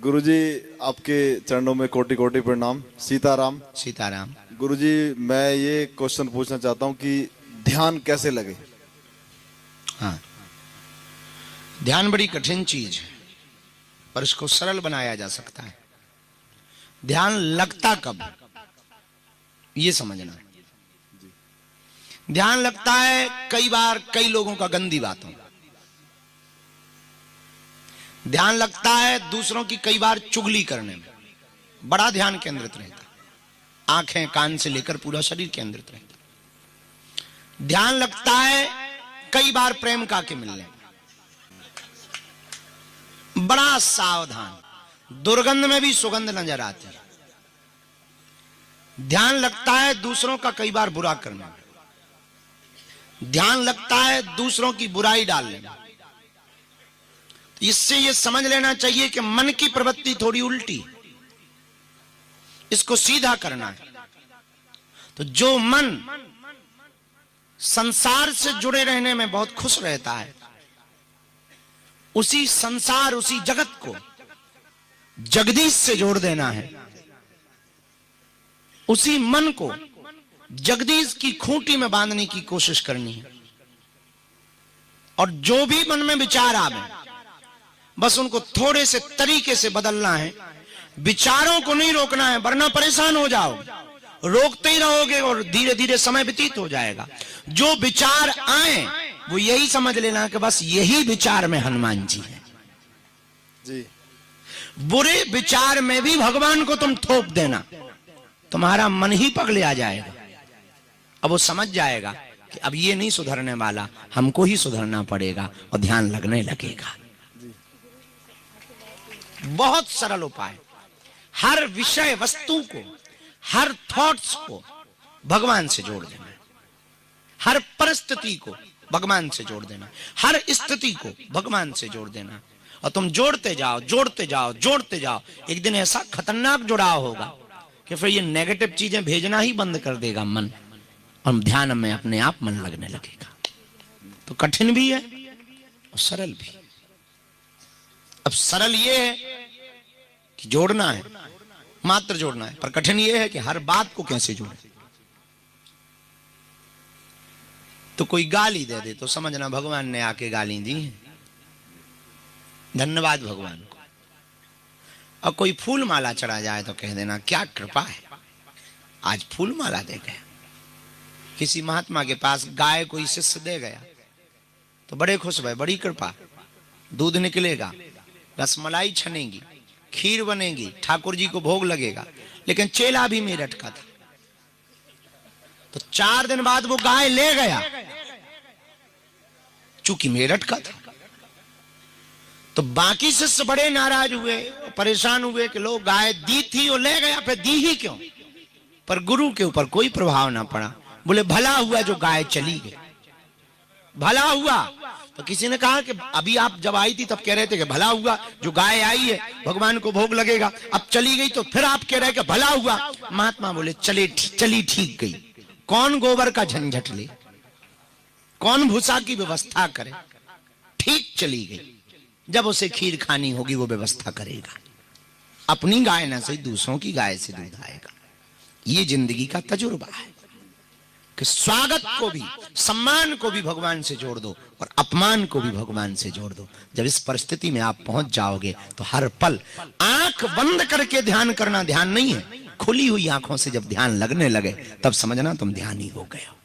गुरुजी आपके चरणों में कोटि कोटि प्रणाम। सीताराम। सीताराम। गुरुजी मैं ये क्वेश्चन पूछना चाहता हूँ कि ध्यान कैसे लगे? हाँ, ध्यान बड़ी कठिन चीज है पर इसको सरल बनाया जा सकता है। ध्यान लगता कब, ये समझना। ध्यान लगता है कई बार कई लोगों का गंदी बातों, ध्यान लगता है दूसरों की कई बार चुगली करने में, बड़ा ध्यान केंद्रित रहता, आंखें कान से लेकर पूरा शरीर केंद्रित रहता। ध्यान लगता है कई बार प्रेम का के मिलने, बड़ा सावधान, दुर्गंध में भी सुगंध नजर आती है। ध्यान लगता है दूसरों का कई बार बुरा करने में, ध्यान लगता है दूसरों की बुराई डालने में। इससे यह समझ लेना चाहिए कि मन की प्रवृत्ति थोड़ी उल्टी, इसको सीधा करना है। तो जो मन संसार से जुड़े रहने में बहुत खुश रहता है, उसी संसार उसी जगत को जगदीश से जोड़ देना है। उसी मन को जगदीश की खूंटी में बांधने की कोशिश करनी है। और जो भी मन में विचार आवे, बस उनको थोड़े से तरीके से बदलना है। विचारों को नहीं रोकना है, वरना परेशान हो जाओगे। रोकते ही रहोगे और धीरे धीरे समय व्यतीत हो जाएगा। जो विचार आए वो यही समझ लेना कि बस यही विचार में हनुमान जी हैं जी। बुरे विचार में भी भगवान को तुम थोप देना, तुम्हारा मन ही पगले आ जाएगा। अब वो समझ जाएगा कि अब ये नहीं सुधरने वाला, हमको ही सुधरना पड़ेगा, और ध्यान लगने लगेगा। बहुत सरल उपाय, हर विषय वस्तु को, हर थॉट्स को भगवान से जोड़ देना, हर परिस्थिति को भगवान से जोड़ देना, हर स्थिति को भगवान से जोड़ देना। और तुम जोड़ते जाओ जोड़ते जाओ जोड़ते जाओ, एक दिन ऐसा खतरनाक जुड़ाव होगा कि फिर ये नेगेटिव चीजें भेजना ही बंद कर देगा मन, और ध्यान में अपने आप मन लगने लगेगा। तो कठिन भी है और सरल भी। अब सरल ये है कि जोड़ना है, मात्र जोड़ना है, पर कठिन ये है कि हर बात को कैसे जोड़े। तो कोई गाली दे दे तो समझना भगवान ने आके गाली दी है, धन्यवाद भगवान को। और कोई फूल माला चढ़ा जाए तो कह देना क्या कृपा है, आज फूल माला दे गया। किसी महात्मा के पास गाय कोई शिष्य दे गया तो बड़े खुश हुए, बड़ी कृपा, दूध निकलेगा, रसमलाई छनेगी, खीर बनेगी, ठाकुर जी को भोग लगेगा। लेकिन चेला भी मेरठ का था, तो 4 दिन बाद वो गाय ले गया, चूंकि मेरठ का था। तो बाकी शिष्य बड़े नाराज हुए, परेशान हुए कि लोग गाय दी थी और ले गया, फिर दी ही क्यों। पर गुरु के ऊपर कोई प्रभाव ना पड़ा। बोले भला हुआ जो गाय चली गई, भला हुआ। तो किसी ने कहा कि अभी आप जब आई थी तब कह रहे थे कि भला हुआ जो गाय आई है, भगवान को भोग लगेगा, अब चली गई तो फिर आप कह रहे हैं कि भला हुआ। महात्मा बोले चली ठीक गई, कौन गोबर का झंझट ले, कौन भूसा की व्यवस्था करे, ठीक चली गई। जब उसे खीर खानी होगी वो व्यवस्था करेगा। अपनी गाय ना सही, दूसरों की गाय से दूध आएगा। ये जिंदगी का तजुर्बा है कि स्वागत को भी, सम्मान को भी भगवान से जोड़ दो और अपमान को भी भगवान से जोड़ दो। जब इस परिस्थिति में आप पहुंच जाओगे तो हर पल आंख बंद करके ध्यान करना ध्यान नहीं है। खुली हुई आंखों से जब ध्यान लगने लगे तब समझना तुम ध्यानी हो गए हो।